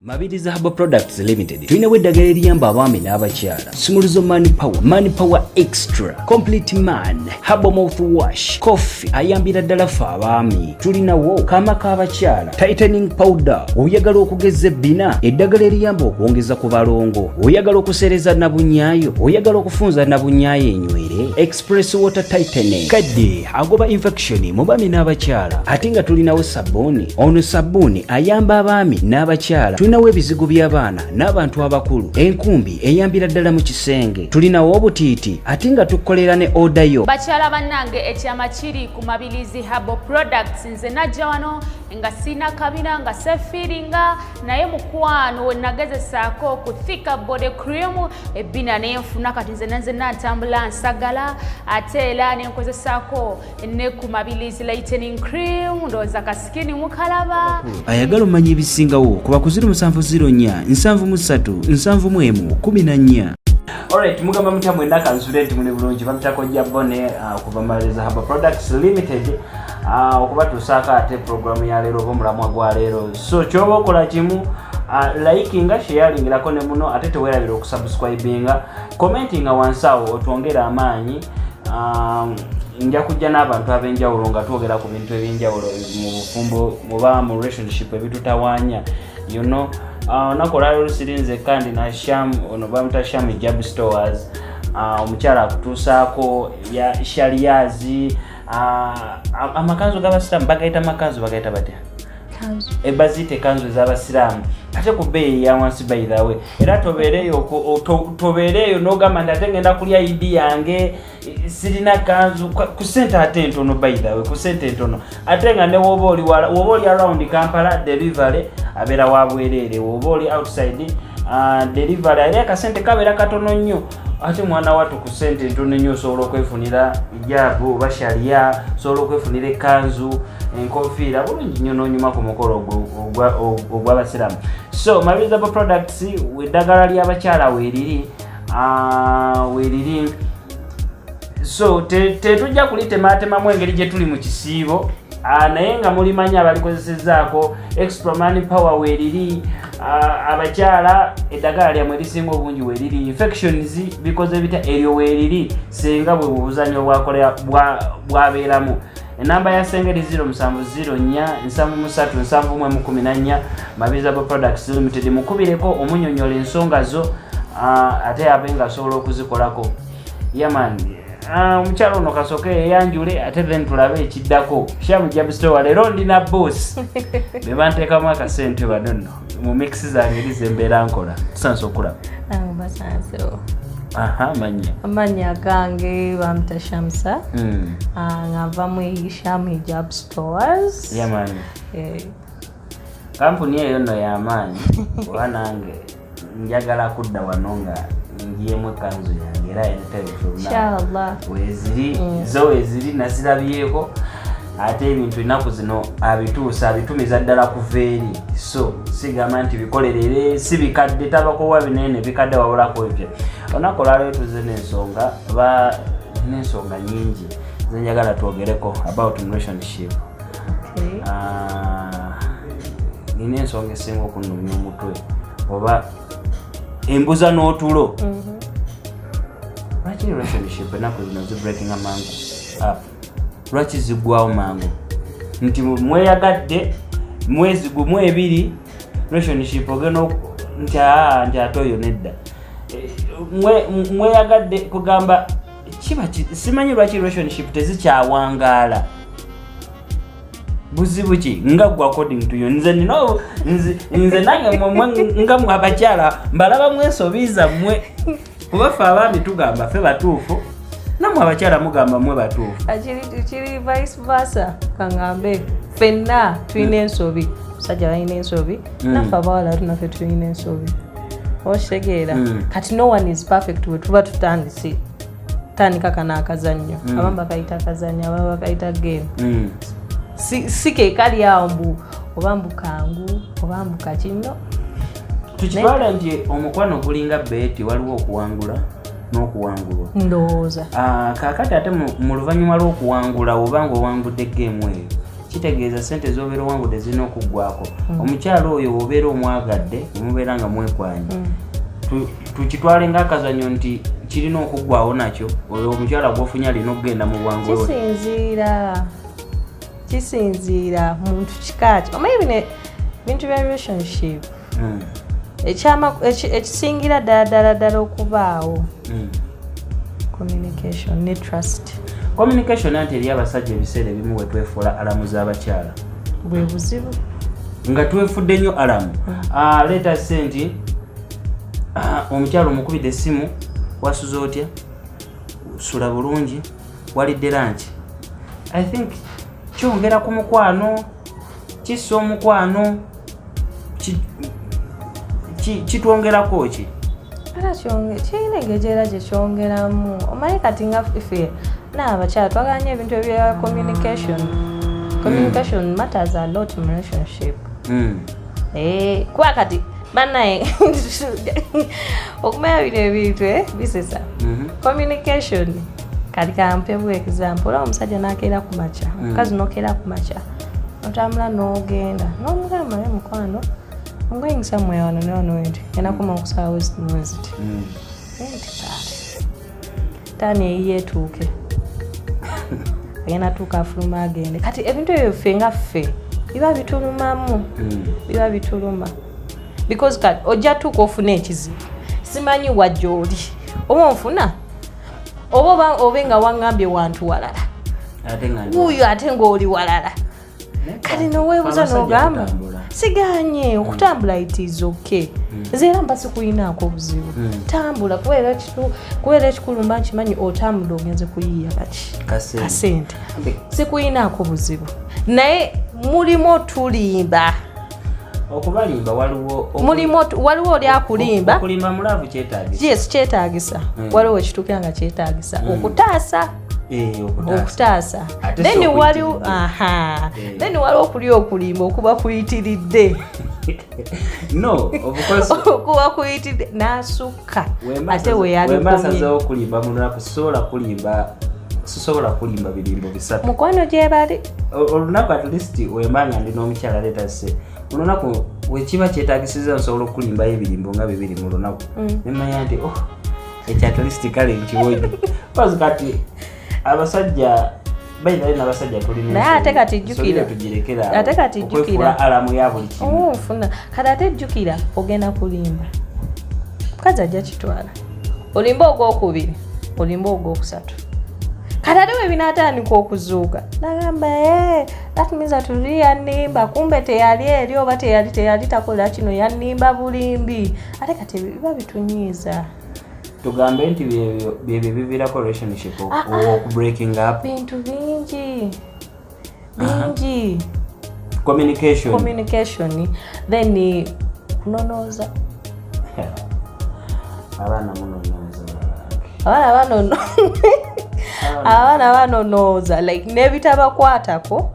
Mabiriza Herbal Products Limited tulina eddagala eriyamba abaami n'abakyala. Simuluzo Money Power Extra, Complete Man, Herbal Mouthwash, Coffee ayambira ddala ffe abaami. Tulinawo kaama k'abakyala, Tightening Powder, oyagala okugeza ebbina, eddagala eriyamba okwongeza ku balongo, oyagala okusereza nabunyaayo, oyagala okufunza nabunyaayo enywere, Express Water Tightening, kadde agoba infection mu baami n'abakyala. Ate nga tulinawo sabbuuni, ono sabbuuni ayamba abaami n'abakyala. Tulinawo ebizigo by'abaana n'abantu abakulu, enkumbi eyambira ddala mu kisenge. Tulinawo obutiiti ate nga tukolera ne odayo. Bakyala bannange ekyama kiri ku Mabirizi Herbal Products. Nze najja wano nga sina kabina nga sefiringa naye mukwano we nagezesaako ku thika body cream ebbina nenfuna kati nze natambula nsagala ate era nenkozesaako ne ku Mabirizi lightening cream ndowooza kasikini mukalaba. Ayagala omanya ebisingawo kuba ku 0704 737 14. Alright, mugamba mutya mwenda kansule nti muli bulungi bamutako Jabone kuva Mabirizi Herbal Products Limited okuba tusaaka ate programu ya leero omulamwa gwa leero. So kyoba okola kimu likinga, sharingirako ne muno ate tewerabira okusubscribinga, commentinga wansi awo otwongera amaanyi. Nja kujja n'abantu ab'enjawulo nga twogera ku bintu eby'enjawulo mu bufumbo muba mu relationship ebitutawaanya, you know. Nakola leero sirinze kandi na Sham ono bamuta Sham Hijab Stores, omukyala akutuusaako ya shaliyazi, amakanzu g'abasiraamu bagayita makanzu bagayita batya? Kanzu. Bazite kanzu ez'abasiraamu ate ku bbeeyi ya wansi by the way. Era tobeereyo n'ogamba nti ate ngenda kulya idi yange sirina kanzu ku ssente ate ntono by the way, ku ssente ntono ate nga ne woba oli around Kampala delivery abeera wa bwereere, woba oli outside delivery ali akasente kabeera katono nnyo ate mwana wattu ku ssente ntono nnyo osobola okwefunira hijabu oba sharia, osobola okwefunira ekkanzu, enkofiira bulungi nnyo n'onyuma ku mukolo ogw'abasiraamu. So Mabirizi Herbal Products eddagala ly'abakyala weeriri. So tetujja kulitematemamu engeri gye tuli mu kisiibo, naye nga mulimanya abalikozesezaako Extra Money Power weeriri. Abakyala eddagala lyamwe erisinga obungi weeriri. Infections bikoze bitya eryo weeriri senga bwe bubuzanyo bwabeeramu. Enamba ya sengeri 0704 Mabirizi Herbal Products Limited mukubireko omunyonyola ensonga zo ate abenga asobola okuzikolako. Yaman omukyalo ono kasooke yeyanjule ate then tulabe ekiddako. Sham Hijab Store leero ndina boss be banteekamu akasente banonno mu mix zange erize embeera nkola tusanse okulaba. Basansewo. Manya gange bamuta Shamsa. Ngava mu Sham Hijab Stores. Yaman. Kampuni eyo nno y'amaanyi oba nange njagala kudda wano nga ngiemu kanzu yange era inshallah weziri zo weziri nazirabyeko ate ebintu ennaku zino abitumiza ddala kuva eri. So sigamba nti bikolerere si bikadde tabakowa binene bikadde wabulako ebyo. Onakola leero tuze n'ensonga nyingi zenjagala twogereko about relationship. Nina ensonga esinga okunnumya omutwe oba embuza n'otulo. Lwaki relationship ennaku zino breaking amangu up? Lwaki ziggwawo mangu? Nti mweyagadde mwezi gumu ebiri relationship ogenda nti ate oyo nedda. Mweyagadde kugamba simanyi lwaki relationship tezikyawangaala. Buzibu ki nga gwa according to you? Nze nange nga mwe abakyala mbalaba mwesobiza mmwe kuba ffe abaami tugamba ffe batuufu namwe abakyala mugamba mwe batuufu. Kiri vice versa. Kangambe ffenna tulina ensobi, musajja balina ensobi naffe abawala tunaffe tulina ensobi. Okitegeera kati no one is perfect we tuba tutandise tandika kana akazannyo abamu bakayita akazannyo abamu bakayita game. Si ke kali awo mbu oba mbukangu oba mbukakino. Tukitwala nti omukwano gulinga beti waliwo okuwangula n'okuwangulwa. Ndowooza. Kaakati ate mu luvannyuma lw'okuwangula oba ng'owangudde game eyo kitegeeza sente z'obeera owangudde zirina okuggwako. Omukyalo oyo obeera omwagadde omubeera nga mwekwanye tukitwale ng'akazanyo nti kirina okuggwawo nakyo oyo omukyala gwofunye alina okugenda mu bwangu oyo. Kisinziira muntu kikaki omanyi bintu bya relationship ekisingira ddala okubaawo communication ne trust. Communication anti eri abasajja ebiseera ebimu we twefuula alamu z'abakyala bwe buzibu nga twefudde nnyo alamu. Leeta senti omukyala omukubidde essimu wasuza otya sula bulungi walidde lanki. I think kyongera ku mukwano kissa omukwano kitwongerako ki kirina engeri gye kyongeramu. Omanyi kati nga ffe n'abakyala twaganya ebintu ebya communication matters a lot in relationship. Kuba kati bannaye okumanya bino ebintu bisesa communication. Kati kampebu example olaba omusajja n'akeera ku makya omukazi n'okeera ku makya otambula n'ogenda n'omugamba naye mukwano I'm going somewhere on an went and I come out house university. Tani ye tuke. Agenda tuka fuluma agende. Kati ebintu ebyo nga ffe biba bitulumamu. Biba bituluma. Because kati ojja tuka ofuna ekizibu. Simanyi wajjoli. Oba onfuna obenga wangambye wantu walala. Uyo ate ng'oli walala. Kati noweebuza n'ogamba siganye okutambula it is okay. Nzeera mba sikuyinaako obuzibu. Tambula kubeera ekikulumba nkimanyi otambula ogenze kuyiiya kasente. Sikuyinaako obuzibu. Naye mulimu tulimba. Okubalimba waliwo oli akulimba. Okulimba mulavu kyetaagisa. Yes, kyetaagisa. Waliwo ekituukira nga kyetaagisa. Okutaasa. Okutaasa. Then waliwo okuli okulimba okuba kuyitiridde. No, of course. Okuba kuyitiridde n'asukka. Ate we yali wembasazeewo okulimba munaku sisobola kulimba birimbo bisatu. Mukwano gye bali. Olunaku at least wembanga ndi n'omukyala leeta se. Olunaku wekiba kyetaagisiza nsobola okulimbayo ebirimbo nga bibiri mu lunaku. Nemanya nti ekyo at least kale nkiwoyi. Because kati abasajja bayina n'abasajja tulina. Naye ate kati jjukira. Okwefuula alamu ya buli kimu. Ofuna. Kati ate jjukira ogenda kulimba. Mukazi ajja kitwala. Olimba ogwokubiri, olimba ogwokusatu. Kati ate we binaatandika okuzuuka. Nagamba that means atuli yannimba kumbe teyali eri oba teyali takola kino yannimba bulimbi. Ate kati biba bitunyiiza. Tugambe nti byebyo biviirako relationship breaking up. Bintu bingi. Communication. Then kunonooza. Abaana banonooza like nebitabakwatako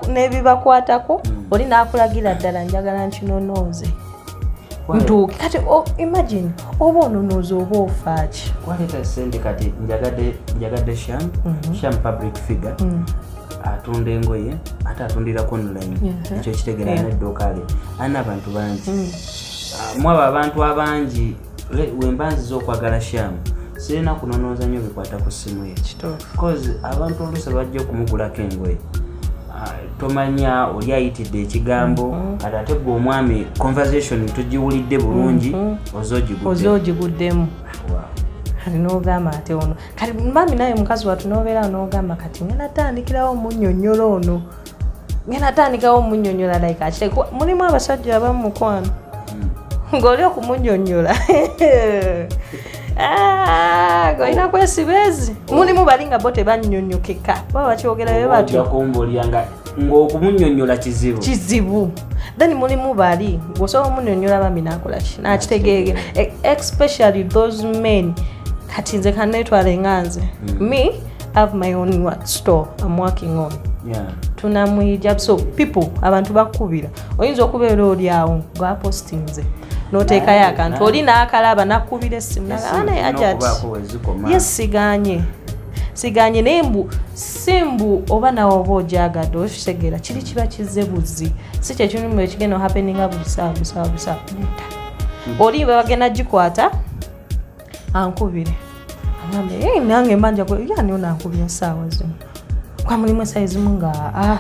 nebibakwatako oli n'akulagira ddala njagala nkinonooze. Ntuuke kati imagine oba ononooza oba ofaaki. Waleeta sente kati njagadde Sham public figure atunda engoye ate atundirako online. Ekyo kitegeera n'edduuka lye alina abantu bangi. Mwaba abantu abangi wembanziza okwagala Sham sirina kunonooza nnyo bikwata ku ssimu ye. Because abantu oluusi bajja okumugulako engoye tomanya oli ayitidde ekigambo kati ate gwe omwami conversation tugiwulidde bulungi ozogiguddemu. Kati n'ogamba ate ono kati mami naye mukazi watu n'obeera n'ogamba kati ngenda tandikirawo omunnyonnyola ono ngenda tandikawo omunnyonnyola like akiteke mulimu abasajja abamu mukwano ng'oli okumunnyonnyola golina kwesibezi mulimu bali nga bo tebannyonnyokeka baba bakyogerayo batyo ng'okumunnyonnyola kizibu. Then mulimu bali ng'osobola omunnyonnyola bami n'akola ki n'akitegeera especially those men. Kati nze kanneetwala enganze me have my own store I'm working on. Tunamwijja so people abantu bakubira oyinza okubeera oli awo ng'apostinze n'oteekayo akantu oli n'akalaba n'akubira essimu n'agamba naye ajja ati yes siganye siganye nembu simbu oba nawe oba ojagadde okitegeera kiri kiba kizebuzi si kyekimu ekigenda happeninga buli ssaawa oli bagenda gikwata ankubire agambe nange mbanja yani onankubira ssaawa zino kwa mulimu essaawa ezimu nga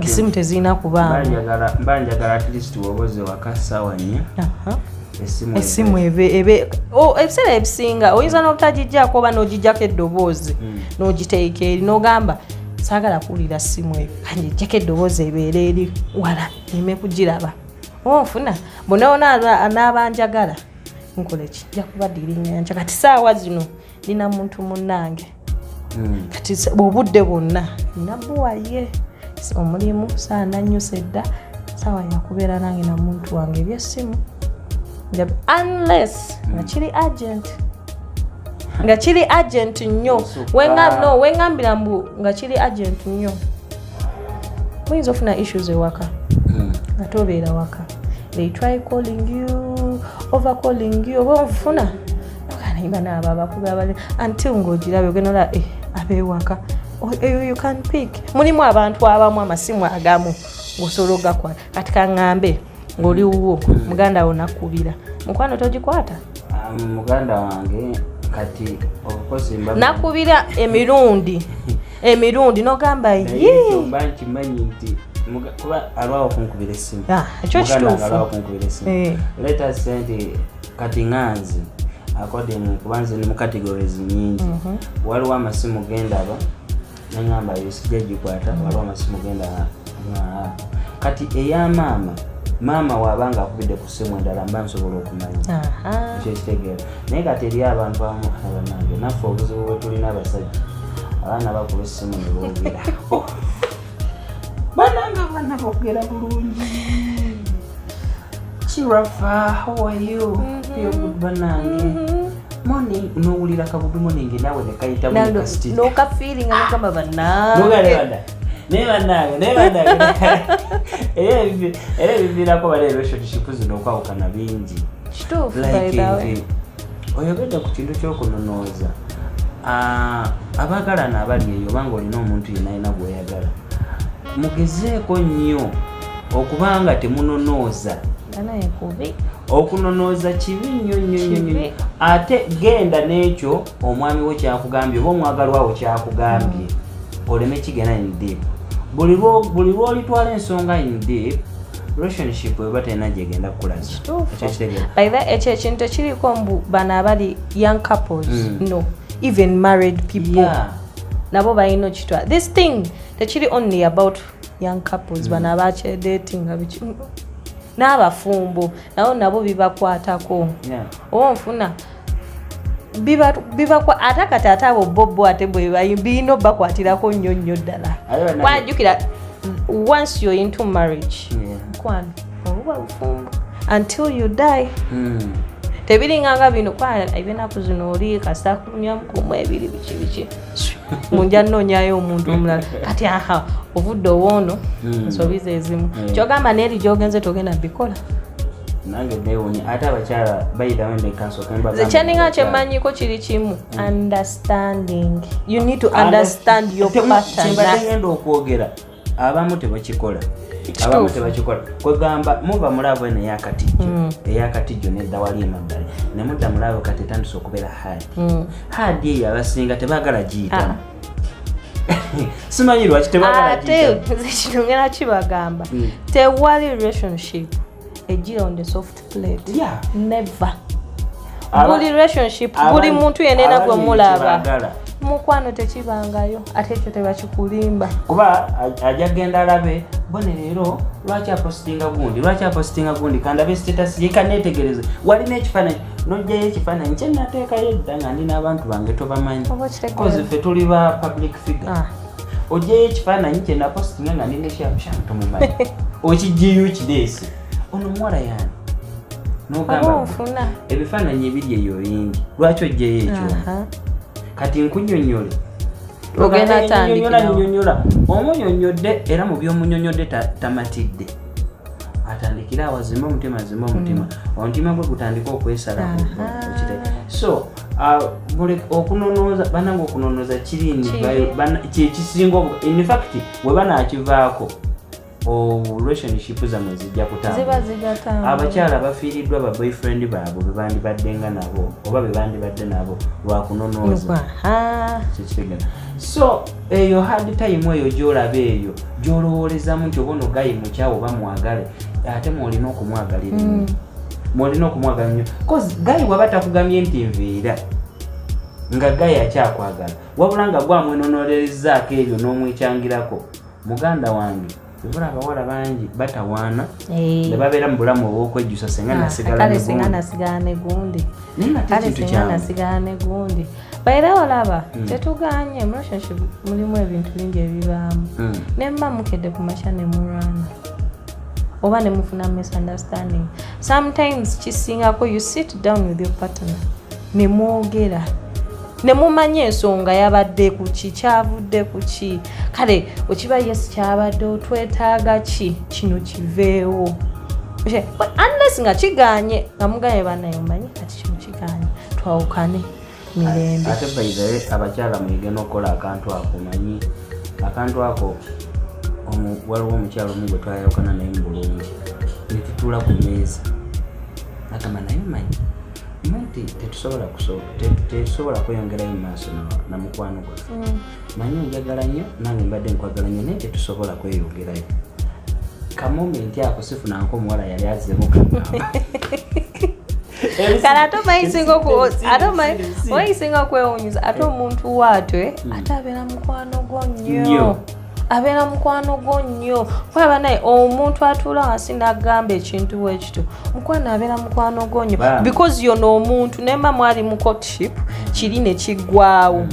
esimu tezirina kubanga mbanjagala at least woboze waka ssaawa nnya esimu ebiseera ebisinga oyinza n'obutagijjako oba n'ogijjako eddoboozi n'ogiteeka eri n'ogamba saagala kuwulira simu eyo kanje ejjako eddoboozi ebeera eri wala nime kugiraba onfuna bonaona anaabanjagala nkoleki nja kubaddiringanja kati saawa zino nina muntu munnange kati obudde bwonna nina buwaye omulimu saa nanyusa edda saawa yakubeera nange na muntu wange ebyessimu unless nga kiri agent nnyo wengambira mbu nga kiri agent nnyo muyinza ofuna issues ewaka nga tobeera waka they try calling you over calling you oba ofuna okanayimba naabo abakubi abali until ng'ogirabe ogenola abewaka you can pick mulimu abantu abamu amasimu agamu ng'osobola ogakwata kati kaŋŋambe ng'oli wuwo muganda wo nakubira mukwano togikwata muganda wange kati obukosimba nakubira emirundi n'ogamba mba nkimanyi nti kuba alwawo okunkubira essimu ekyo kituufu let us say nti kati ŋŋanzi according kuba nze ni mu categories nyingi waliwo amasimu gendaba neŋŋamba yo sijja gikwata waliwo amasimu gendaba kati eyamaama waabanga akubidde ku ssimu endala mba nsobola okumanya ekyo ekitegeera naye kati eri abantu abamu abanange naffe obuzibu bwe tulina abasajja abaana bakuba essimu ne boogera bananga abaana boogera bulungi Chirafa, how are you? Feel good banange morning n'owulira kabudu morning nawe ne kayita mu kasiti no ka feeling ngamba banange nogalebada nebanange era bivirako bali relationship zino okwawukana bingi kituufu like oyogedde ku kintu ky'okunonooza abaagalana abali eyo obanga olina omuntu yenna alina gw'oyagala mugezeeko nnyo okubanga temunonooza okunonooza kibi nnyo ate genda n'ekyo omwami we kyakugambye oba omwagalwa wo kyakugambye oleme kigenda in deep buli lwolitwala ensonga in deep relationship eba terina gyegenda kukulaza ekyo ekintu ekiriko mbu bano abali young couples no even married people nabo balina okitwala this thing tekiri only about young couples bano abakyedatinga biki n'abafumbo nabo bibakwatako oba nfuna ate kati ate abo bobo ate bwe birina bakwatirako nnyo ddala wanjukira once you're into marriage kwano oba bufumbo until you die tebiringanga bino eby'ennaku zino oli kasita kulumyamukumu ebiri biki munja nnoonyayo omuntu omulala kati ovudde owoono nsobiza ezimu kyogamba neeri gyogenze togenda bikola nange neewunya ate abakyala bayitawo endekanso kyeninga kyemmanyiko kiri kimu understanding you need to understand your partner tegenda okwogera abamu tebakikola kwegamba muva mulabo eno eyakatijjo nedda wali emaddala nemudda mulabo kati etandisa okubeera haadi eyo abasinga tebaagala giyitamu simanyi lwaki tebaagala giyitamu kino ngena kibagamba tewali relationship ejira on the soft plate never buli relationship buli muntu yenena gwe mulaba mukwano tekibangayo ate ekyo tebakikulimba kuba ajja genda alabe bone leero lwaki apostinga gundi kandabe status yekanetegereze walina ekifaananyi nojjayo ekifaananyi kyenateekayo edda nga ndina abantu bange tobamanyi kozi ffe tuli ba public figure ojjayo ekifaananyi kyenapostinga nga ndina ekyapushamu tomumanyi okijjayo kideesi ono muwala yani nogamba ebifaananyi ebiri eyo yingi lwaki ojjayo ekyo kati nkunyonyole ogenda tandikira omunyonyodde era mu by'omunyonyodde tamatidde atandikira awazimba omutima omutima gwe gutandika okwesala so okunonoza banange okunonoza kirindi kyekisinga in fact we banaakivaako relationship zamwe zijja kutambula abakyala bafiiriddwa ba boyfriend baabwe bebandibaddenga nabo oba bebandibadde nabo lwakunonooza kyekitegana so eyo hard time eyo gyolaba eyo gyolowoolezamu nti obono gayi mukyawo bamwagale ate mwolina okumwagalira mwolina okumwagala nnyo cause gayi waba takugambye nti nviira nga gayi akyakwagala wabula nga gwamwenonolerezaako ebyo n'omwekyangirako muganda wange Vura abawala bangi batawaana ne babeera mu bulamu obw'okwejjusa senga nasigala ne gundi bayira walaba tetuganye mu relationship mulimu ebintu bingi ebibaamu ne mba mukedde ku makya ne murwana oba ne mufuna misunderstanding sometimes kisingako you sit down with your partner ne mwogera ne mumanye ensonga yabadde ku ki kyavudde ku ki kale okiba yes kyabadde otwetaaga ki kino kiveewo unless nga kiganye nga muganye banaye omanyi kati kino kiganye twawukane mirembe ate bayizawe abakyala muyige n'okukola akantu ako manyi akantu ako waliwo omukyalo omu gwe twayawukana naye mu bulungi ne tutuula ku mmeeza agamba naye manyi Mati tetusobola kweyongerayo mu maaso na mukwano gwaffe manyi njagala nnyo nange mbadde nkwagala nnyo naye tetusobola kweyongerayo kamomenti ako sifunanko omuwala yali azemu kale ate omayisinga okwewunyuza ate omuntu waatwe ate abeera mukwano gwo nnyo abeera mukwano gwo nnyo kwaba naye omuntu atuula wansi n'agamba ekintu wekito mukwano abeera mukwano gwo nnyo because yono omuntu nemba mwali mu courtship kiri ne kiggwawo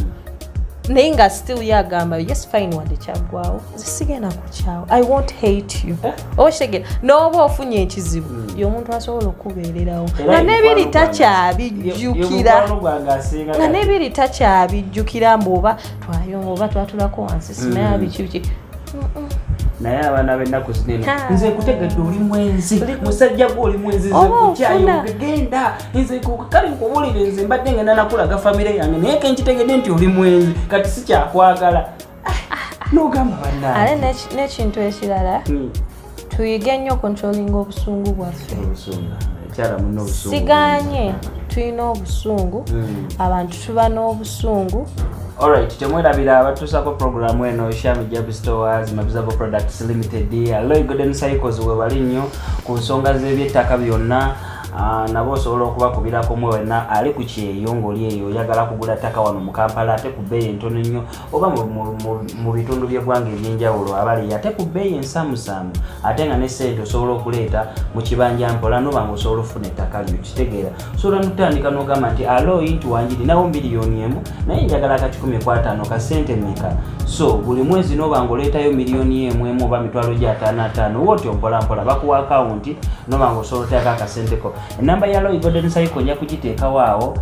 naye nga still yagamba yes fine wadde kyaggwawo zisigenda kukyawo I won't hate you oshegera n'oba ofunye ekizibu y'omuntu asobola okubeererawo nga n'ebiri takyabijjukira mboba twayonga oba twatulako wansi sinaye biki naye abaana b'ennaku zinene nze nkutegedde oli mwenzi musajja gwe oli mwenzi nze kukyayo genda nze kale nkubulire nze mbadde ngenda nakulaga famire yange naye kenkitegedde nti oli mwenzi kati sikyakwagala n'ogamba bannaye ate n'ekintu ekirala tuyige nnyo controlling obusungu bwaffe siganye tulina obusungu abantu tuba n'obusungu. Alright, temwerabira abatuusako programu eno Shami Jabi Stores Mabizabo Products Limited. Aloy Golden Cycles we bali nnyo ku nsonga z'ebyettaka byonna. Nabo osobola okubakubirako mwewena ali ku kyeyo ng'oli eyo oyagala kugula ttaka wano mu Kampala ate ku bbeeyi entono nnyo oba mu bitundu by'eggwanga eby'enjawulo abali ate ku bbeeyi ensaamusaamu ate nga ne ssente osobola okuleeta mu kibanja mpola noba ng'osobola ofuna ettaka lyo kitegeera osobola n'otandika n'ogamba nti Aloy nti wanjirinawo miliyoni emu naye njagala ka 15 ka ssente mmeka so buli mwezi noba ng'oleetayo miliyoni emu oba mitwalo gya 5 wotyo mpola bakuwa akawunti noba ng'osobola oteekako akasenteko enamba ya Aloy Golden Cycle nja kugiteekawo awo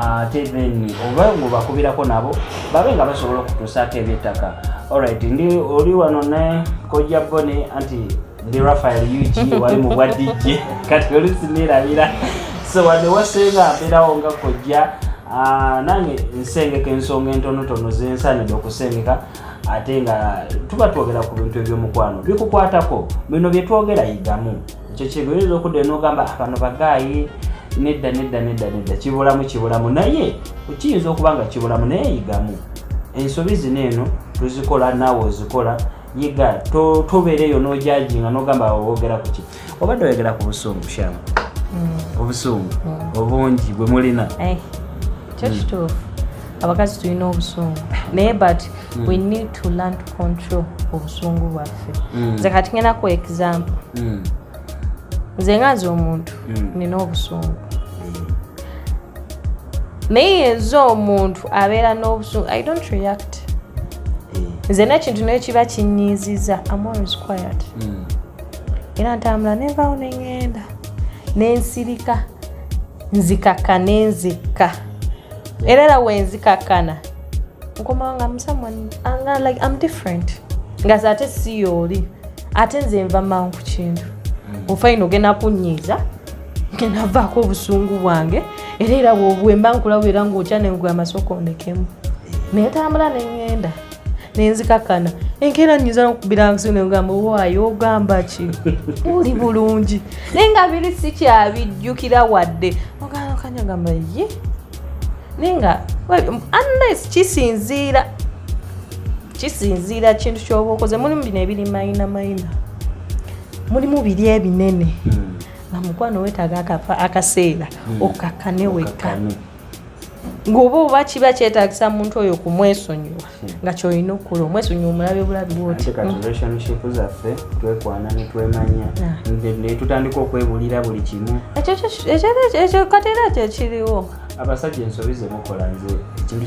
ate then oba ng'obakubirako nabo babe nga basobola okutuusaako eby'ettaka. Alright, ndi oli wano ne Kojja Bone anti ndi Raphael UG wali mu bwa DJ kati oli sinirabira so wadde wasenga mbeerawo nga Kojja nange nsengeka ensonga entonotono zensanidde okusengeka ate nga tuba twogera ku bintu eby'omukwano bikukwatako bino bye twogera yigamu ekyo kigoyeza okudde n'ogamba bano bagayi nedda kibulamu naye kiyinza okuba nga kibulamu naye yigamu ensobi zino eno tuzikola naawe ozikola yiga tobeereyo n'ojajinga n'ogamba woogera ku ki obadde oyogera ku busungu Shama obusungu obungi bwe mulina kituufu abakazi tulina obusungu naye but we need to learn to control obusungu bwaffe nze kati ngenda ku example nze ngazi omuntu nina obusungu naye nze omuntu abeera n'obusungu I don't react nze n'ekintu naye kiba kinyiiziza I'm always quiet era ntambula nenvaawo nengenda nensirika nzikaka nenzika era wenzikakana nkoma nga someone like I'm different nga ate si oli ate nze nva mangu kintu ofaino gena kunyiza gena vaako obusungu bwange era bwemba nkulaba era ng'okya nengula amasoko ndekemu naye tambula nengenda nenzikakana enkeera nyiza n'okubira nsi nengamba waayo ogamba ki uli bulungi naye nga biri sikyabijjukira wadde okanyagamba ye naye nga unless kisinziira kintu kyoba okoze mulimu bino ebiri mayina mulimu biri ebinene nga mukwano weetaaga akaseera okakkane wekka ng'oba oba kiba kyetaagisa muntu oyo kumwesonyiwa nga kyolina okukola omwesonyiwa omulabe bulabi bwoti relationship zaffe twekwana ne twemanya ne tutandika okwebulira buli kimu ekyo kateera kyekiriwo abasajja ensobi ze mukola nze ekintu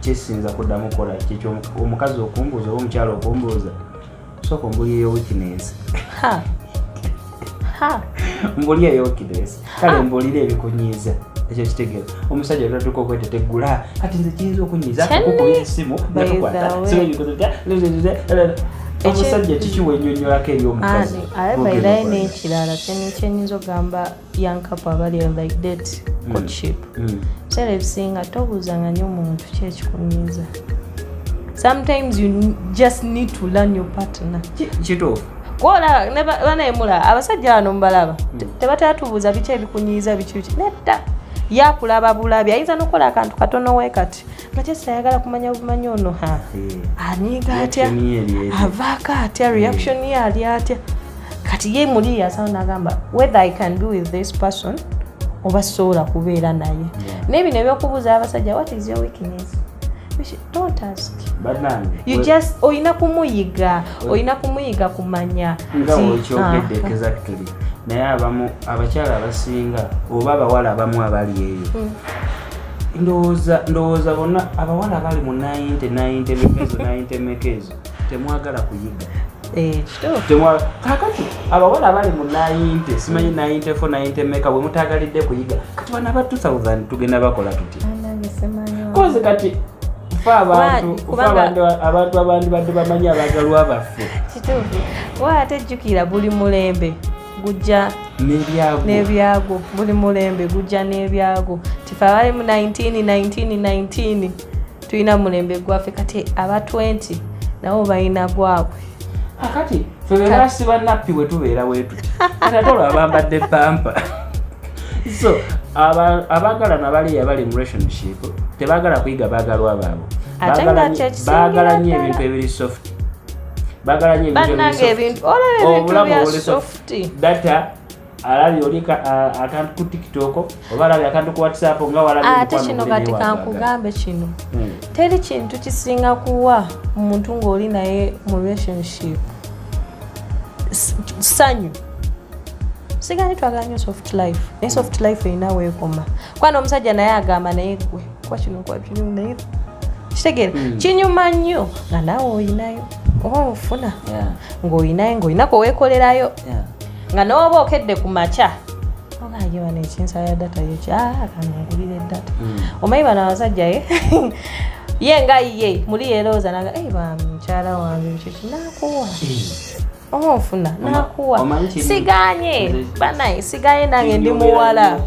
kyesinza kuddamu kukola kyekyo omukazi okumbuuza oba omukyalo okumbuuza sooka mbulyeyo weakness mbulyeyo weakness kale mbulire ebikunyiiza ekyo kitegeera omusajja olatuuka okwetetegula kati nze kiyinza okunyiiza akakukubira esimu natukwata omusajja kikiwa ennyonnyolako eri omukazi abairayo n'ekirala kyenyinza ogamba yankapu abali like that courtship seera ebisinga tobuuzanga nnyo omuntu kyekikunyiiza. Sometimes you just need to learn your partner. Kituufu. Kola banayemula abasajja bano mbalaba tebatatubuuza biki ebikunyiiza biki nedda yakulaba bulabi ayinza nokola akantu katono wekati nga kyesi ayagala kumanya bumanyi ono anyiga atya avaaka atya reaction ye ali atya kati ye muli yasawo nagamba whether I can be with this person oba sobola kubeera naye nebino ebyokubuuza abasajja what is your weakness. Don't ask. You just oyina kumuyiga kumanya exactly. Naye abakyala abasinga oba abawala abamu abali eyo ndowooza bonna abawala abali mu 90 mekezo temwagala kuyiga. Kakati abawala abali mu 90 simanyi 94 meka bwe mutagalidde kuyiga kati bana aba 2000 tugenda bakola tuti koze kati abantu abandi badde bamanyi abagalwa baffe kituufu ate jjukira buli mulembe gujja n'ebyago buli mulembe gujja n'ebyago tife abali mu 19 tulina mulembe gwaffe kati aba 20 nabo balina gwabwe kati fe bebasi bannappi bwe tubeera wetu ate olwo abambadde pampa so abagalana abali mu relationship tebagala kuyiga bagalwa baabo bagala nnyo ebintu ebiri soft bagala nnyo ebintu ebiri soft data alabye olika akantu ku TikTok oba alabye akantu ku WhatsApp nga walabye ate kino kati kankugambe kino teri kintu kisinga kuwa omuntu ng'oli naye mu relationship sanyu sigani twagala nnyo soft life naye soft life erina weekoma kwana omusajja naye agamba naye gwe kwa kino naye kitegeera kinyuma nnyo nga naawe oyinayo oba ofuna ng'oyinayo ng'oyinako weekolerayo nga n'oba okedde ku makya ogaje bano ekinsala data kanongulire data omanyi bano abasajja ye nga ye muli yerooza naga mukyala wange kiki nakuwa ofuna nakuwa siganye banaye siganye nange ndi muwala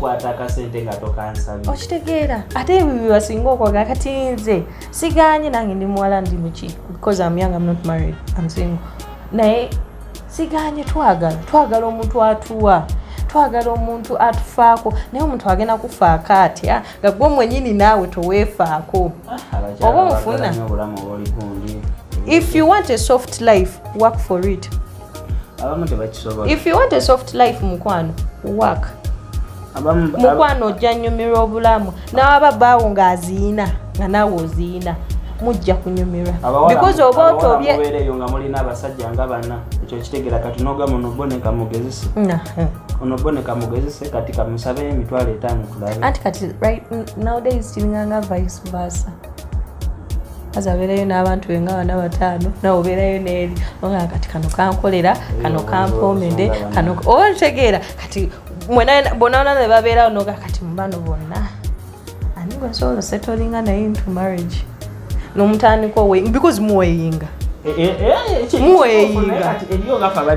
okitegeera ate ebyo basinga okwaga kati nze siganye nange ndi muwala ndi muki because I'm young, I'm not married, I'm single naye siganye twagala omuntu atuwa twagala omuntu atufaako naye omuntu agenda kufaako atya nga gwe mwenyini naawe toweefaako oba ofuna. If you want a soft life, work for it. If you want a soft life mukwano work mukwano ojja nyumirwa obulamu n'aba baawo ng'aziina nga naawe oziina mujja kunyumirwa because oba otobye nga mulina abasajja nga bana ekyo kitegeera kati n'ogamba onoboneka mugezese kati kamusabe emitwalo 5 tulabe anti kati right nowadays kilinganga vice versa azabeerayo n'abantu benga bana 5 nawe obeerayo n'eri oga kati kano kankolera kano kampomende kano otegeera kati mwena bonna ne babeerawo noga kati mubano bonna ani gwe nsobola settlinga naye into marriage n'omutandiko we because muweyinga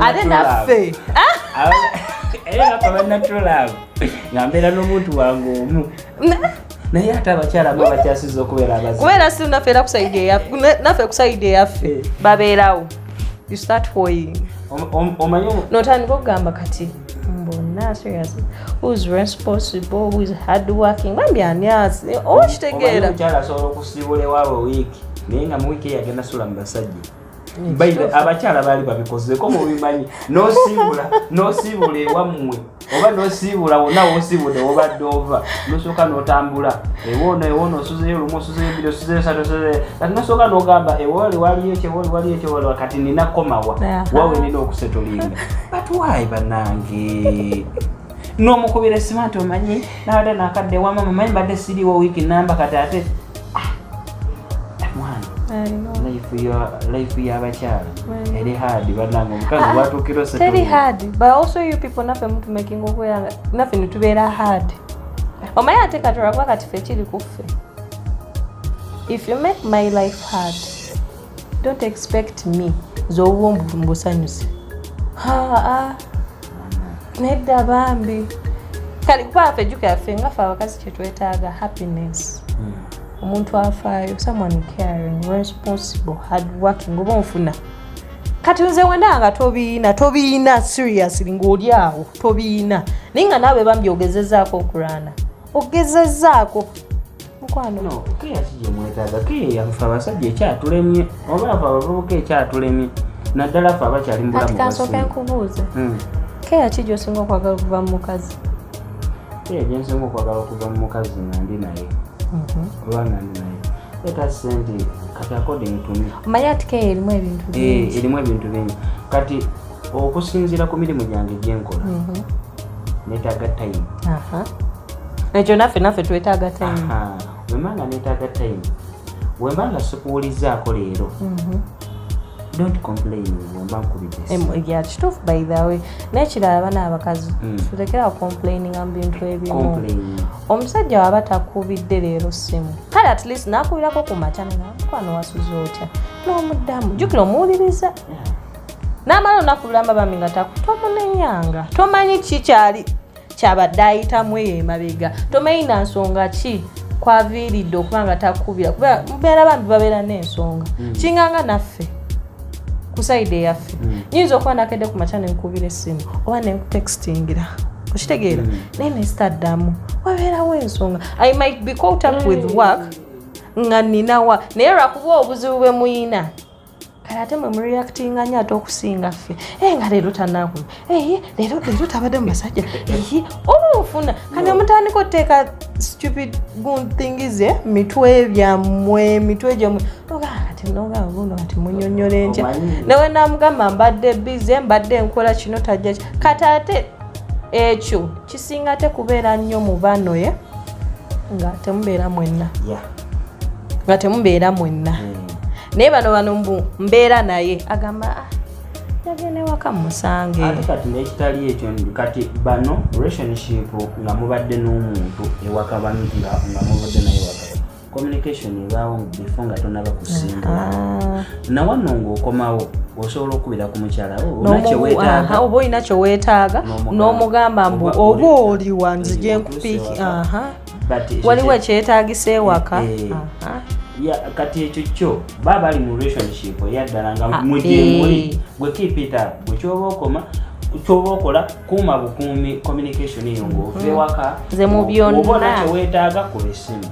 ate naffe era kwa natural love ngambera n'omuntu wangu omu naye ate abakyala abo bakyasiza okubeera abazi kubera si naffe kuside yaffe babeerawo you start hoying omanyi notandika okugamba kati mbona seriously who's responsible, who's hard working bambi anyasi okitegeera omukyala asobola okusiibula ewaabwe wiiki naye nga mu wiiki yagenda sula mu basajja baile abakyala baali babikozeeko mubimanyi nosiibula ewammwe oba nosiibula wonna wosiibudde wobadde ova nosooka n'otambula ewoono osuzeyo lumu osuzeyo bbiri osuzeyo esatu kati nosooka n'ogamba ewoli waliyo ekyo kati nina komawa wawe nina okusetolinga but why bannange n'omukubira essimu nti omanyi nabadde nakadde wama mumanyi badde siriwo wiiki namba kati ate life y'abakyala eri hard bannange omukazi watuukira very hard but also you people naffe mutu making okweyanga naffe nitubeera hard omanyi ate katora kuba kati ffe kiri kuffe if you make my life hard don't expect me zowo mbusanyuse nedda bambi kali kuba ffe jjuka yaffe ngaffe abakazi kyetwetaaga happiness omuntu afaayo someone caring responsible hard working oba onfuna kati nze wendanga tobiina seriously ng'oli awo tobiina naye nga naawe bambi ogezezaako okulwana ogezezaako mukwano no keya kijje mwetaaga keya yafe abasajja ekyatulemye oba afe abavubuka ekyatulemye naddala fe abakyali mu bulamu kati kansooka nkubuuze keya kijja osinga okwagala okuva mu mukazi keya gyensinga okwagala okuva mu mukazi nga ndi naye olwanga ndi naye leta sente kati according to me omanyi ati keya erimu ebintu bingi erimu ebintu bingi kati okusinziira ku mirimu gyange gyenkola neetaaga time ekyo naffe twetaaga time wembanga neetaaga time wembanga sikuwulizaako leero don't complain wemba nkubidde kituufu by the way nekirala bana abakazi tulekera complaining mu bintu ebimu omusajja waba takubidde leero simu kale at least nakubirako ku makyana namukwano wasuze otya n'omuddamu jjukira omuwuliriza n'amala onakubiramba bami nga tomunenyanga tomanyi kikyali kyabadde ayitamu eyo emabega tomanyi na nsonga ki kwaviiridde okuba nga takubira kuba mubeera bambi babeera n'ensonga kinganga naffe kusaide yaffe nyinza okuba nakedde ku makyana enkubira essimu oba nenkutextingira okitegeera naye nesitaddamu wabeerawo ensonga I might be caught up with work nga ninawa naye lwakuba obuzibu bwe muyina kale ate mwe mureactinga nnyo ate okusinga ffe nga leero tanaakuma leero tabadde mu basajja oba ofuna kati omutandika oteeka stupid good things mitwe byammwe mitwe gyammwe nogamba buno ati munyonyola enkya newe namugamba mbadde bize mbadde nkola kino tajja kati ate ekyo kisinga ate kubeera nnyo mu bano nga temubeera mwenna naye bano mbeera naye agamba yagenda waka musange ate kati nekitali ekyo kati bano relationship nga mubadde n'omuntu ewaka bangi nga mubadde naye waka communication ebaawo before nga tonaba kusimbula nawano ng'okomawo osobola okubira ku mukyala oba olina kyeweetaaga n'omugamba mbu oba oli wanzije nkupiiki waliwo ekyetaagisa ewaka kati ekyo kyo baba ali mu relationship eyaddala nga mujemuli gwe kipita bwe kyoba okola kuuma bukuumi communication eyo ng'ova ewaka oba kyeweetaaga kuba essimu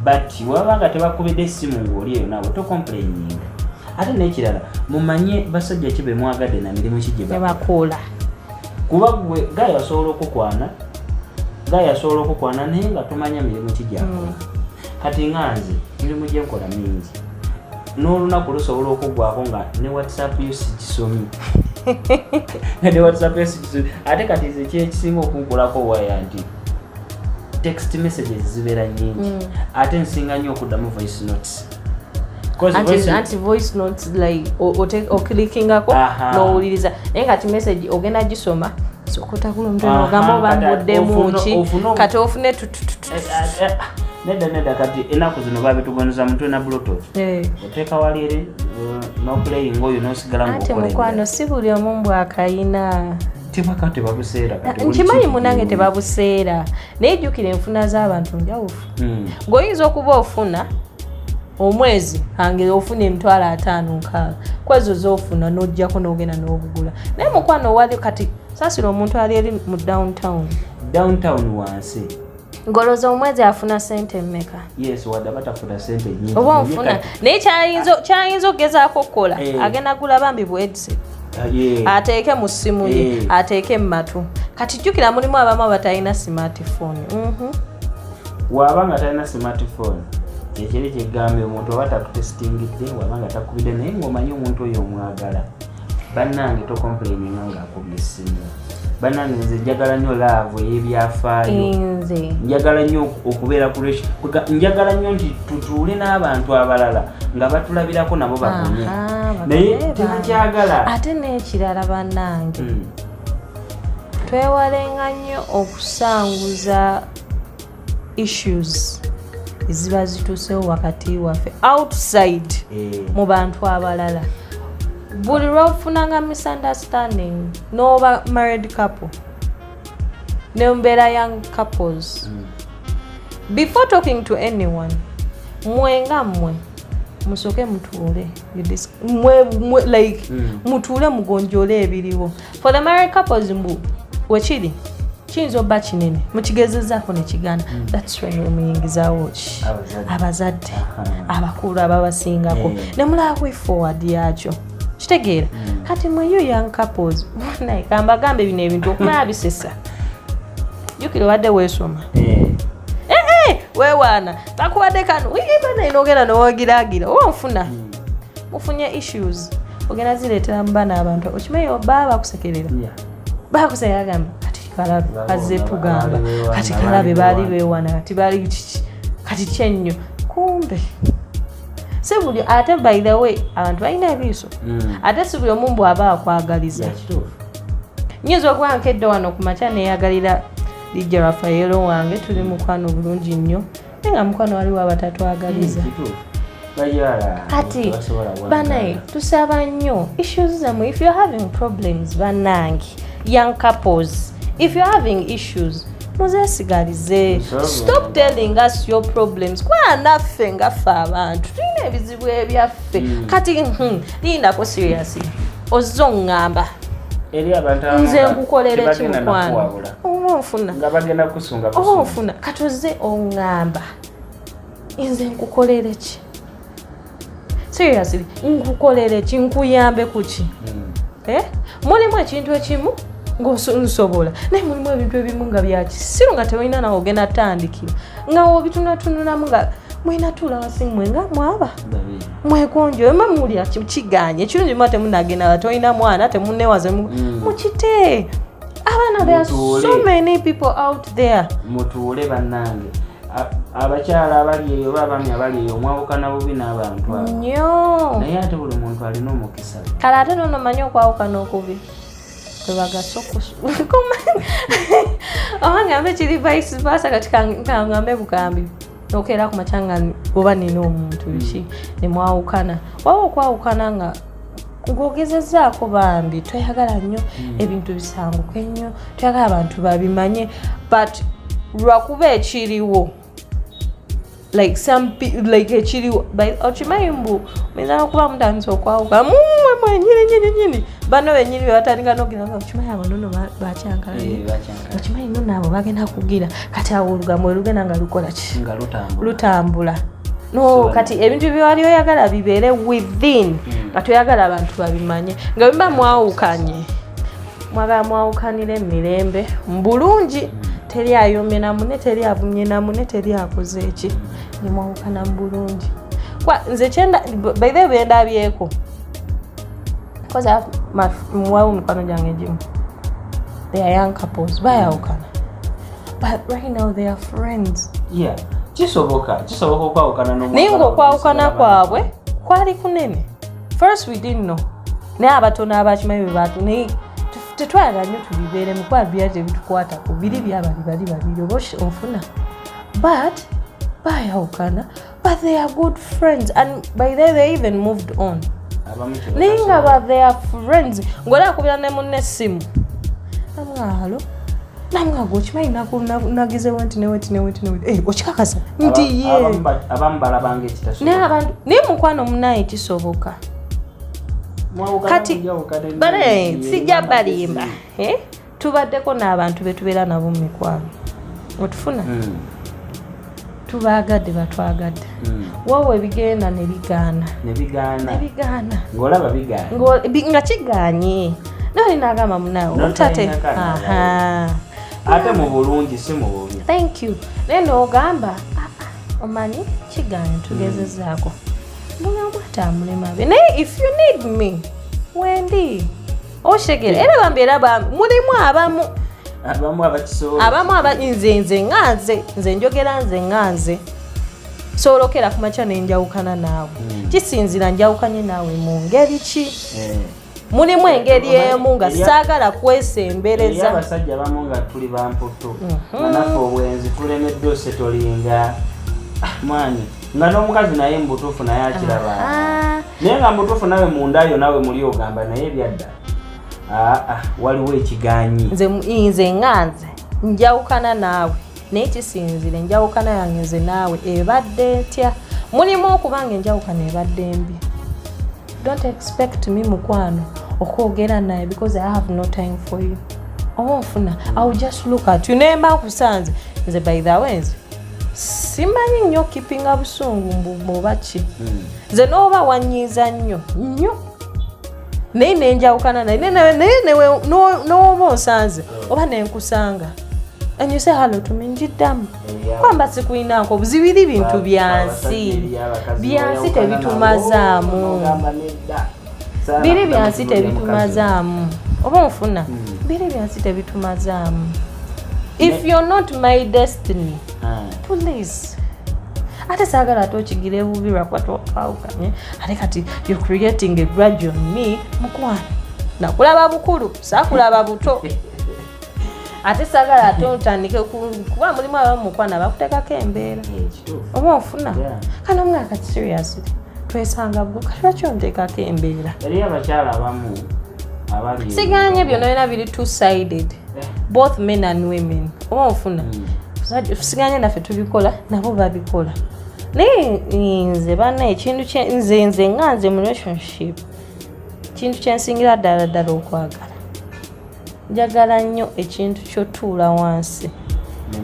but waba nga tebakubidde essimu ng'oli eyo naawe tocomplaininga ate n'ekirala mumanye basajja ki be mwagadde na mirimu ki gye bakola kuba gwe gaye asobola okukwana naye nga tomanya mirimu ki gyakola kati nga nze mirimu gye nkola mingi n'olunaku lusobola okugwako nga ne whatsapp yo sikisomi ate kati nze kyekisinga okunkolako waya nti text messages zibeera nyingi ate nsinga nnyo okuddamu voice notes anti voice notes like oklikingako n'owuliriza naye kati message ogenda gisoma sokotakula omutwe ogamba oba mbuddemu ki kati ofune nedda kati ennaku zino babitugoneza mutwe na bluetooth oteeka wali eri n'oplaying oyo n'osigala ate mukwano si buli omu mbwakayina tebabuseera nkimanyi munange tebabuseera naye jjukira enfuna z'abantu njawufu ng'oyinza okuba ofuna omwezi angera ofuna emitwalo 5-6 kwezo z'ofuna n'ojjako n'ogenda n'obugula naye mukwano wali kati saasira omuntu ali eri mu downtown wansi ngoloza omwezi afuna sente mmeka yes wadde batafuna sente nyingi oba nfuna naye kyayinza okugezaako okukola agenda gula bambi bwedse ateeke mu ssimu ye ateeke mu matu kati jjukira mulimu abamu abatalina smartphone waba nga talina smartphone ekiri kigambe omuntu oba takutesitingidde waba nga takubidde naye ng'omanyi omuntu oyo omwagala bannange tocomplaininga ng'akubye essimu bannange nze njagala nnyo laavu ey'ebyafaayo njagala nnyo okubeera ku njagala nnyo nti tutuule n'abantu abalala nga batulabirako nabo bagonye naye tebakyagala ate n'ekirala bannange twewalenga nnyo okusanguza issues eziba zituusewo wakati waffe outside mu bantu abalala buli lwofunanga misunderstanding n'oba married couple nembeera young couples before talking to anyone mwenga mmwe musoke mutuule like mutuule mugonjole ebiriwo for the married couples mbu wekiri kiyinza obba kinene mukigezezaako nekigana that's when omuyingizaawo abazadde abakulu ababasingako nemulaba way forward yakyo kitegeera kati mweyo young couples naye kambagambe bino ebintu okumala bisesa jjukira wadde weesoma weewaana bakuwadde kano bana inogera nowagiraagira oba nfuna mufunye issues ogenda zireetera mu bana abantu okimanyi baba bakusekerera bakusekerera gamba kalabe azze tugamba kati kalabe baali beewana kati baali kiki kati kyennyo kumbe se buli ate by the way abantu balina ebiiso ate si buli omu bw'aba akwagaliza nyinza okuba nkedde wano ku makya neeyagalira lijja Rafaelo wange tuli mukwano bulungi nnyo naye nga mukwano waliwo abatatwagaliza kati banaye tusaba nnyo issues zammwe if you're having problems bannange young couples if you're having issues muzeesigalize stop telling us your problems kwa naffe ngaffe abantu tulina ebizibu ebyaffe kati lindako seriously ozze oŋŋamba nze nkukolera ki mukwano oba nfuna kati ozze oŋŋamba nze nkukolere ki seriously nkukolere ki nkuyambe ku ki mulimu ekintu ekimu ng'osobola naye mulimu ebintu ebimu nga byakisiru nga tewalina nawe ogenda tandikira nga wobitunulatunulamu nga mwina tuula wasi mmwe nga mwaba mwegonjo ema mulya kiganye ekirungi mwa temunagenda tolina mwana temunewaze mukite abaana there are so many people out there mutuule bannange abakyala abali eyo oba abaami abali eyo mwawukana bubi n'abantu abo nnyo naye ate buli muntu alina omukisa kale ate nono manyi okwawukana okubi owangambe kiri vice versa kati kangambe bukambi nokeera ku makyanga oba nina omuntu ki nemwawukana waba okwawukana nga ng'ogezezaako bambi toyagala nnyo ebintu bisanguke nnyo toyagala abantu babimanye but lwakuba ekiriwo like ekiriwo okimanyi mbu muyinza okuba mutandisa okwawuka mwenyini bano benyini bebatandika nogira nga okimanyi abo nono bakyankalaye okimanyi nono abo bagenda kugira kati awo olugambo lugenda nga lukola ki lutambula no kati ebintu byewali oyagala bibeere within nga toyagala abantu babimanye nga biba mwawukanye mwagala mwawukanire emirembe mbulungi teri ayomye namune teri avumye namune teri akoze eki nimwawukana mbulungi nze kyenda baithe bendabyeko koza muwawu mikwano gyange gimu they are young couples bayawukana but right now they are friends kisoboka okwawukana naye ng'okwawukana kwabwe kwali kunene first we didn't know naye abatono abakimanyi bwe batu naye tetwagala nnyo tubibeere mukwala byate bitukwatako biri byabali oba onfuna but bayawukana but they are good friends and by then they even moved on naye nga ba they are friends ng'ola akubira ne munne essimu namwalo namwago chimayi nagize wanti neweti ochikakasa nti ye abambala bange ekitaso ne abantu ne mukwano munaye kisoboka kati bare sijja balimba tubaddeko n'abantu betubeera nabo mu mikwano otufuna tubaagadde batwagadde wowe ebigenda ne bigaana ng'olaba bigaana nga kiganye nali nagamba munawe otate ate mu bulungi si mu bubi thank you naye n'ogamba omanyi kiganye tugezezaako mugamba atamulemabe naye if you need me wendi oshegera era bambeera mulimu abamu nze njogera nze nganze soolokera ku makya nenjawukana naawe kisinzira njawukanye naawe mu ngeri ki mulimu engeri emu nga saagala kwesembereza abasajja abamu nga tuli bamputu nanafe obwenzi tulemedde osetolinga mwanyi nga n'omukazi naye mbutuufu naye akiraba naye nga mbutuufu nawe mundayo nawe muli ogamba naye byadda waliwo ekiganyi nze nganze njawukana naawe naye kisinzire njawukana yange nze naawe ebadde ntya mulimu okubanga enjawukana ebadde mbi don't expect me mukwano okwogera naye because I have no time for you onfuna I'll just look at you nemba nkusanze nze by the way simanyi nnyo kipinga busungu mbubaki nze n'oba wanyiiza nnyo naye nenjawukana naye n'oba onsanze oba nenkusanga and you say hello to me njiddamu kwamba sikulinako obuzibiri bintu byansi tebitumazaamu biri byansi tebitumazaamu oba onfuna biri byansi tebitumazaamu if you're not my destiny please ate saagala ate okigire bubi lwakwatwawukanye ate kati you're creating a grudge on me mukwano nakulaba bukulu saakulaba buto ate saagala ate otandike kuba mulimu abamu mukwano abakutekako embeera oba ofuna kana omwaka seriously twesanga bwo kati onteekako embeera eri abakyala abamu siganye byonna byonna biri two-sided both men and women oba ofuna siganye naffe tubikola nabo babikola naye nze bana ekintu nze nganze mu relationship kintu kyensingira ddala okwagala njagala nnyo ekintu kyotuula wansi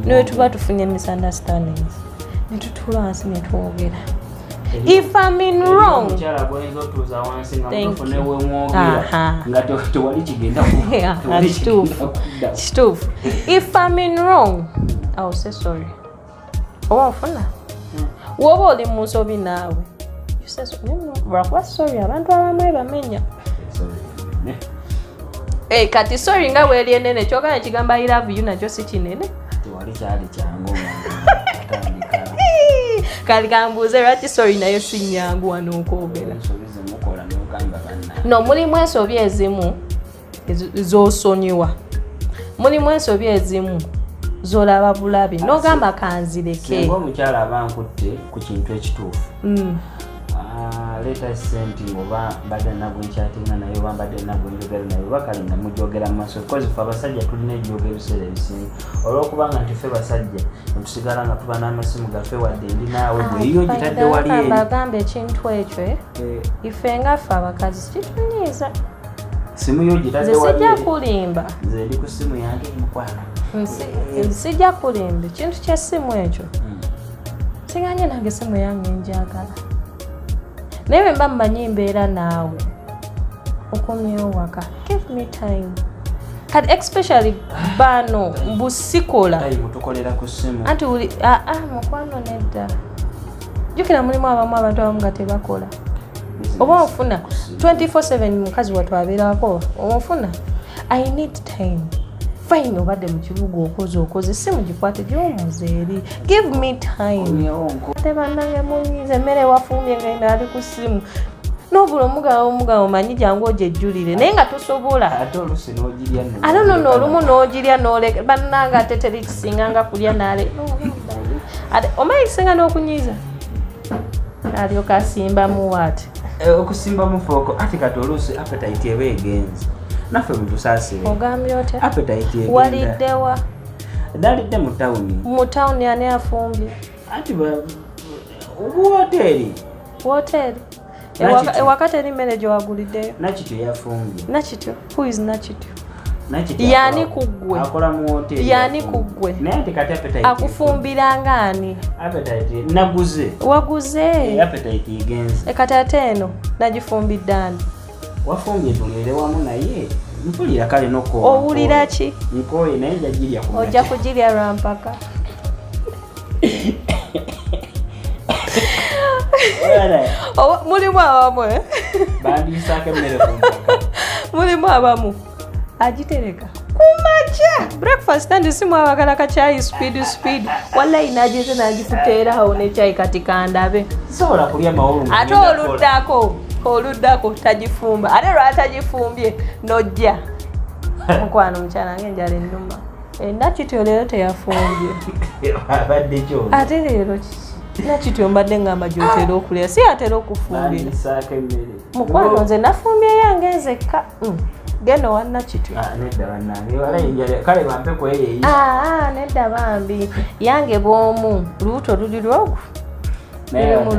naye tuba tufunye misunderstandings netutuula wansi netwogera if I'm in wrong if I'm in wrong I'll say sorry oba ofuna woba oli mu nsobi naawe lwakuba sorry abantu abamu bamenya kati sorry nga weeri enene kyogala ekigamba I love you nakyo si kinene kali kambuuze lwaki sorry nayo si nnyangu wano okwogera no mulimu ensobi ezimu z'osonyiwa mulimu ensobi ezimu z'olaba bulabi n'ogamba kanzireke omukyala aba nkutte ku kintu ekituufu leeta senti oba mbadde nabwe nkyatinga naye oba mbadde nabwe njogera naye oba kale namujogera mu maaso because ffe abasajja tulina ejjoga ebiseera ebisinga olw'okubanga nti ffe basajja netusigala nga tuba n'amasimu gaffe wadde ndi naawe gwe iyo gitadde wali eri bagamba ekintu ekyo ife nga ffe abakazi kitunyiiza simu yo gitadde wali sijja kulimba nze ndi ku simu yange mukwano sijja kulimba ekintu ky'essimu ekyo siganye nange essimu yange njagala naye bwe mba mmanyi mbeera naawe okomyewo waka give me time kati especially bano mbusikola mutukolera ku ssimu anti uli mukwano nedda jjukira mulimu abamu abantu abamu nga tebakola oba ofuna 24/7 mukazi wattu abeerako oba ofuna I need time fine obadde mu kibuga okoze essimu gikwate gy'omuze eri give me time tebannange munyize emmere wafumbye ngenda ali ku ssimu n'obula omugabo omanyi jangu ogyejjulire naye nga tosobola ate olusi n'ogirya nono olumu n'ogirya n'oleka bannanga ate teri kisinga nga kulya n'ale ate omanyi kisinga n'okunyiiza alyoka asimbamu waati okusimbamu fooko ate kati olusi appetite eba egenzi naffe mutusaasire ogambye otya appetite egenda waliddewa dalidde mu tawuni ani afumbye anti hoteri ewaka teri mmere gye waguliddeyo nakityo yafumbye nakityo who is nakityo yani kuggwe akola mu hoteri yani kuggwe naye nti kati appetite akufumbira ngani appetite naguze waguze appetite igenze kati ate eno nagifumbidde ani wafumbye tulere wamu naye mpulira kale nokko owulira ki nkoye naye njagirya ku ojja kugirya lwampaka mulimu abamu bandisaako emmere ku mpaka mulimu abamu agitereka kumaca breakfast andi simu abagala kacyayi speed wallahi nagize nagikuteerawo nekyayi kati kandabe sobola kulya mawulu ate oluddako tagifumba ate lwatagifumbye nojja mukwano mukyala nange enjala ennuma nakityo leero teyafumbye abadde kyo ate leero nakityo mbadde ngamba gyotera okulya si atera okufumbira mukwano nze nafumbye yange nzekka genda wannakityo nedda bannange wala kale bampe kweyeyi nedda bambi yange bwomu lubuto luli lwogu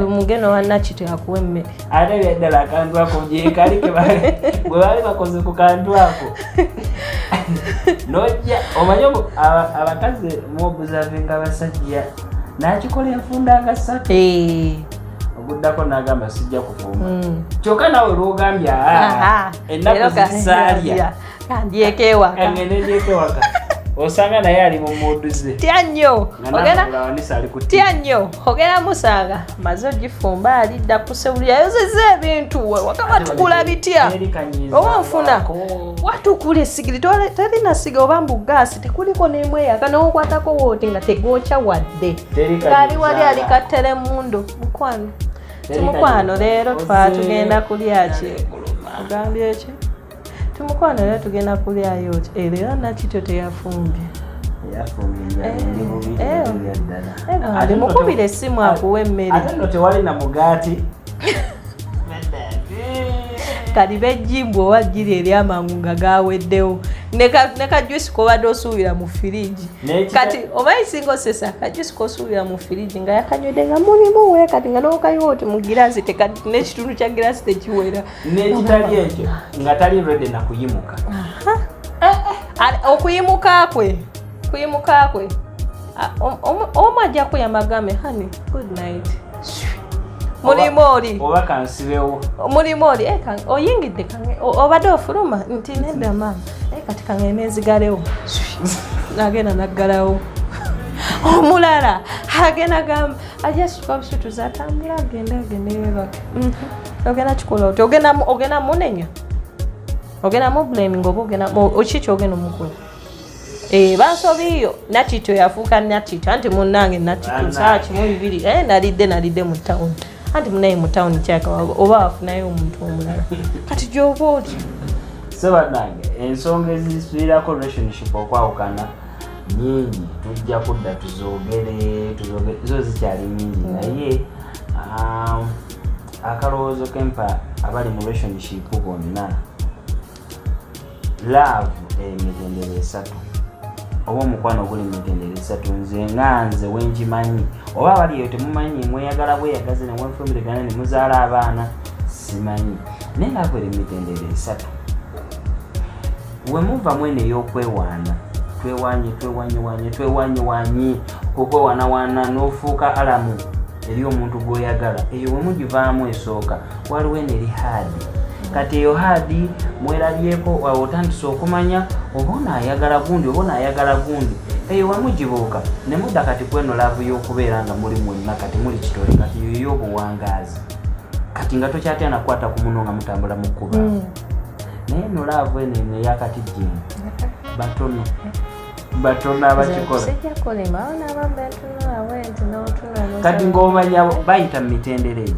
mugeno wannakityo akuwa emmere ate byaddala akantu ako gyekalike bwe baali bakoze ku kantu ako nojja omanye abakazi muobuzavinga abasajja nakikola enfundanga 3 oguddako nagamba sijja kufumba kyokka nawe lwogambye ennaku zisaalya kandyekewaka osanga naye ali mu muddu ze tya nnyo ogenda musanga maze ogifumba alidda kusebuli yayozeza ebintu wakaba tukula bitya oba nfuna watukula esigiri terina siga oba mbugaasi tekuliko nemweyaka nokwatako wooti nga tegwokya wadde kaali wali alikattere mundo mukwano tumukwano leero twatugenda kulyaki ogambye eki tumukwano leero tugenda kulyayo leero nakityo teyafumbye ali mukubira essimu akuwa emmere ate no tewali na mugaati kali bejjimbu owa giri eri amangu nga gaweddewo ne kajuisi kobadde osuubira mu firiji kati omanyi singa osesa kajuisi kosuubira mu firiji nga yakanywedde nga mulimu we kati nga nokayiwa oti mu girasi n'ekitundu kya girasi tekiwera n'ekitali ekyo nga tali rede na kuyimuka okuyimuka kwe omu ajja kuyamagame honey good night mulimu oli oba kansibewo mulimu oli oyingidde kange obadde ofuluma nti nedda maama kati kange nenzigalewo nagenda naggalawo omulala agenda gamba ajja situka busituza atambula agenda yebake ogenda kikola oti ogenda munenya ogenda mu blaming oba ogenda okiki ogenda omukola bansobiyo nakityo yafuuka nakityo anti munnange nakityo saa kimu bibiri nalidde mu tawuni anti munaye mu tawuni kyaka oba wafunayo omuntu omulala kati gyoba oti sebannange ensonga ezisuulirako relationship okwawukana nyingi tujja kudda tuzoogere zo zikyali nyingi naye akalowoozo kempa abali mu relationship bonna love emitendera 3 oba omukwano oguli mitendera 3 nze nganze wenkimanyi oba abaliyo temumanyi mweyagala bweyagaze nemwefumbirigana nemuzaala abaana simanyi naye love eri mitendera 3 wemuva mwene ey'okwewaana twewanyi okwewaanawaana n'ofuuka alamu eri omuntu gw'oyagala eyo wemugivaamu esooka waliwo eno eri haadi kati eyo haadi mwerabyeko otandise okumanya oba onaayagala gundi eyo wemugibuuka ne mudda kati kweno laavu y'okubeera nga muli mwenna kati muli kitole kati yo y'obuwangaazi kati nga tokyatya nakwata ku muno nga mutambula mu kkuba naye no laavu eno eyakati jjini batono abakikola kati ng'omanya bayita mu mitendera egyo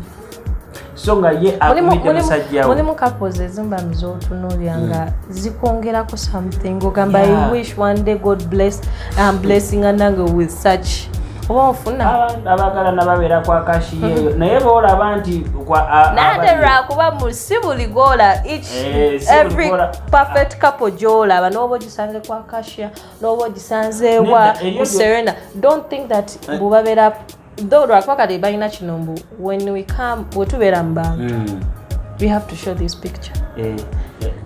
so nga ye akuyita musajjawo mulimu couples ezimba muzootunuulira nga zikwongerako something ogamba I wish one day God bless blessing anange with such oba ofuna abagala nababeera kwa kashiyeyo naye boolaba nti nate lwakuba mu si buli goola every perfect couple gyolaba n'oba ogisanze kwa kashiya n'oba ogisanzeewa mu serena don't think that bubabeera though lwakuba kati balina kino mbu when we come wetubeera mu bantu we have to show this picture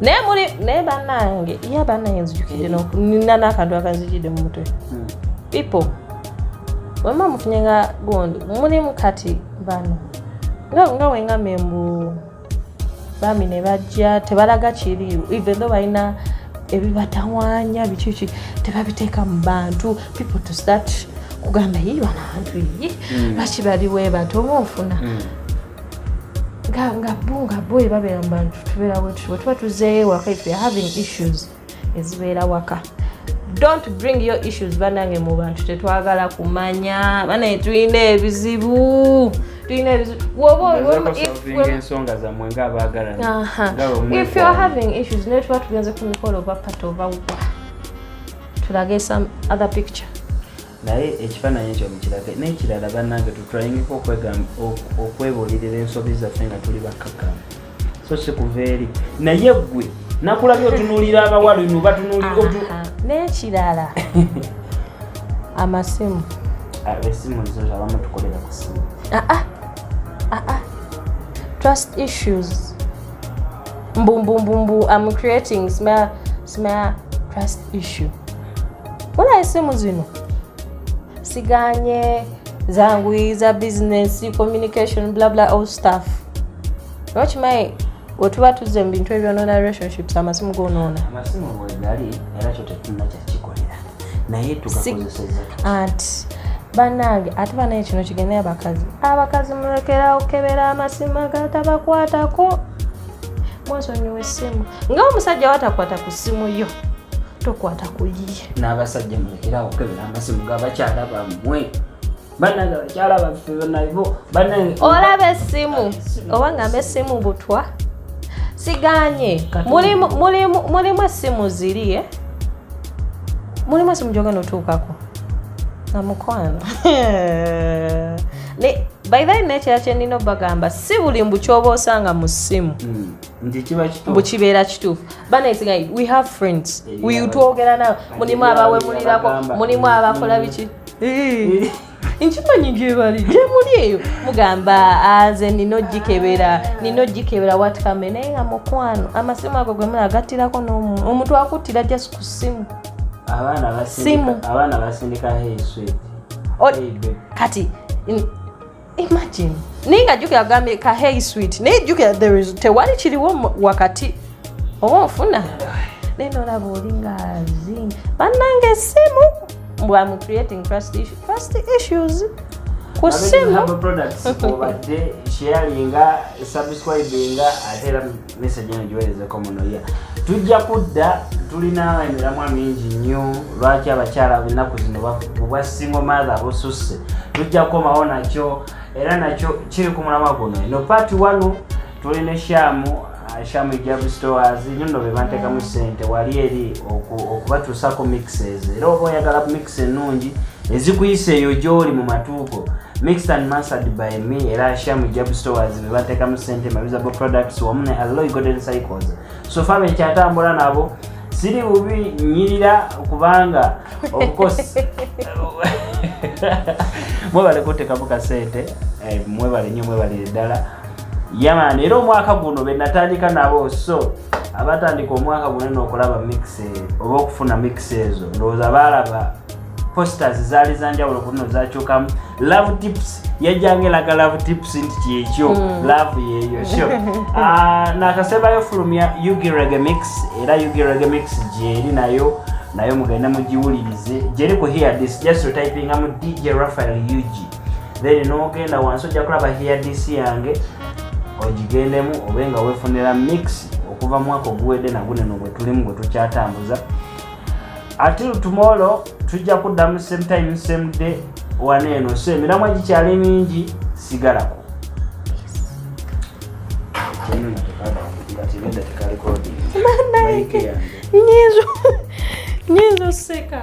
naye bannange ye bannange nzijukidde nina n'akantu akanzijidde mu mutwe people wema mufunye nga gondi mulimu kati bano nga wenga membu bami ne bajja tebalaga kiri even though balina ebibatawaanya bikiki tebabiteeka mu bantu people to start kugamba yi bantu yi lwaki baliwe bantu oba ofuna nga boy babeera mu bantu tubeera wetuwe tuba tuzeeyo waka if you're having issues ezibeera waka. Don't bring your issues banange mu bantu tetwagala kumanya bana tulina ebizibu ensonga zammwe ng'abaagala if you're having issues ne tuba tugenze ku mikolo oba pat oba wa tulage some other picture naye ekifaananyi ekyo mukirage n'ekirala bannange tutulingiko okwebuulirira ensobi zaffe nga tuli bakkakkamu so si kuva eri naye ggwe nakulabye otunuulira abawala ino batunuulira n'ekirala amasimu esimu zo abamu tukolera ku simu trust issues mbumbumbumbu I'm creating small trust issue wala esimu zino siganye zanguiza business communication blah blah all stuff watch my otuba tuze mu bintu ebyonoona relationships amasimu goonoona amasimu bwegali era kyo tetunna kyakikolera naye tugakozeseza anti bannange ate banaye kino kigenda abakazi mulekera okebera amasimu agatabakwatako mwesonyiwa essimu nga omusajja watakwata ku simu yo tokwata ku yiye n'abasajja mulekera okebera amasimu g'abakyala bammwe bannange abakyala baffe nabo bannange olaba essimu oba ngamba essimu butwa siganye mulimu essimu ziri mulimu essimu gyogenda otuukako Omukwano by the way nekira kyenina obagamba si buli mbu kyoba osanga mu ssimu mbu kibeera kituufu banaisiganye we have friends twogera nawe mulimu abawemulirako mulimu abakola biki nkimanyi gyebali gyemuli eyo mugamba nze nina ogikebera watikame naye nga mukwano amasimu ago gwe mulagatirako omuntu akuttira just ku ssimu abaana basindika heiswet kati imagine ninga jukira gambye ka hey sweet naye jukira tewali kiriwo wakati oba ofuna neno olaba olinga azini bannange essimu I'm creating trust issues ku simu products obadde sharinga subscribinga atera message eno giweerezeko muno ya tujja kudda tulina emiramwa mingi nnyo lwaki abakyala ab'ennaku zino obwa single mother bosusse tujja kukomawo nakyo era nakyo kiri ku mulamwa guno eno part 1 tulina Shamu Ijabu Stores nyono be banteekamu ssente wali eri okubatuusako mixes era oba oyagala mix ennungi ezikuyisa eyo gy'oli mu matuuko mixed and mastered by me era Shamu Ijabu Stores be banteekamu ssente Mabizable Products wamu ne Alloy Golden Cycles so far bekyatambula nabo siri bubi nyirira kubanga obukosi mwebale kuteekamu kasente mwebale nnyo mwebale ddala yamani era omwaka guno benatandika nabo so abatandika omwaka guno n'okulaba mix oba okufuna mix ezo ndowooza balaba posters zaali zanjawulo kuno zakyukamu love tips yajjangelaga love tips nti kyekyo love yeeyo sho nakasembayo from ya Yugi Reggae Mix era Yugi Reggae Mix gyeri nayo mugenda mugiwulirize gyeri ku hear this just typing amu DJ Raphael Yugi then n'ogenda wansi ojja kulaba hear this yange ogigendemu obenga wefunira mix okuva mwaka oguwedde naguneno gwe tulimu gwe tukyatambuza until tomorrow tujja kuddamu same time same day waneeno so emiramwa gikyali mingi sigalako nyizo seka